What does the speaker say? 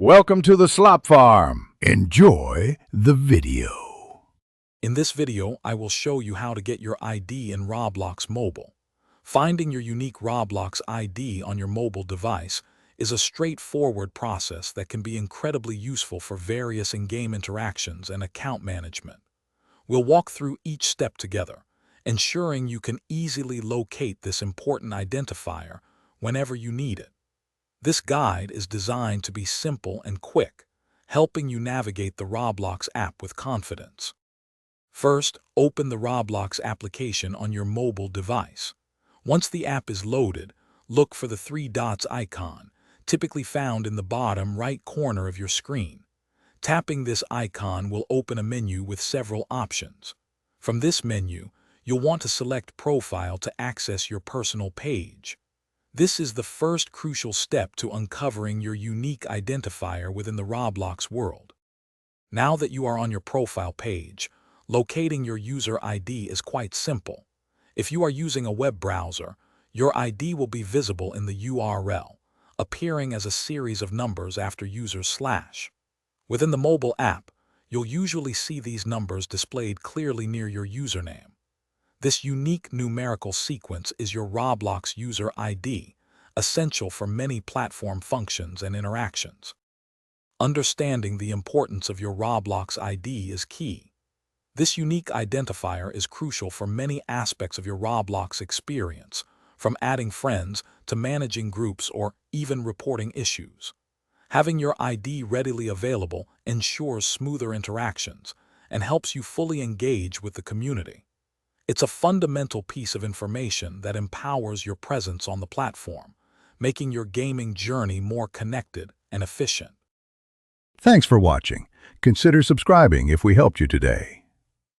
Welcome to the Slop Farm. Enjoy the video. In this video, I will show you how to get your ID in Roblox Mobile. Finding your unique Roblox ID on your mobile device is a straightforward process that can be incredibly useful for various in-game interactions and account management. We'll walk through each step together, ensuring you can easily locate this important identifier whenever you need it. This guide is designed to be simple and quick, helping you navigate the Roblox app with confidence. First, open the Roblox application on your mobile device. Once the app is loaded, look for the three dots icon, typically found in the bottom right corner of your screen. Tapping this icon will open a menu with several options. From this menu, you'll want to select Profile to access your personal page. This is the first crucial step to uncovering your unique identifier within the Roblox world. Now that you are on your profile page, locating your user ID is quite simple. If you are using a web browser, your ID will be visible in the URL, appearing as a series of numbers after /. Within the mobile app, you'll usually see these numbers displayed clearly near your username. This unique numerical sequence is your Roblox user ID, essential for many platform functions and interactions. Understanding the importance of your Roblox ID is key. This unique identifier is crucial for many aspects of your Roblox experience, from adding friends to managing groups or even reporting issues. Having your ID readily available ensures smoother interactions and helps you fully engage with the community. It's a fundamental piece of information that empowers your presence on the platform, making your gaming journey more connected and efficient. Thanks for watching. Consider subscribing if we helped you today.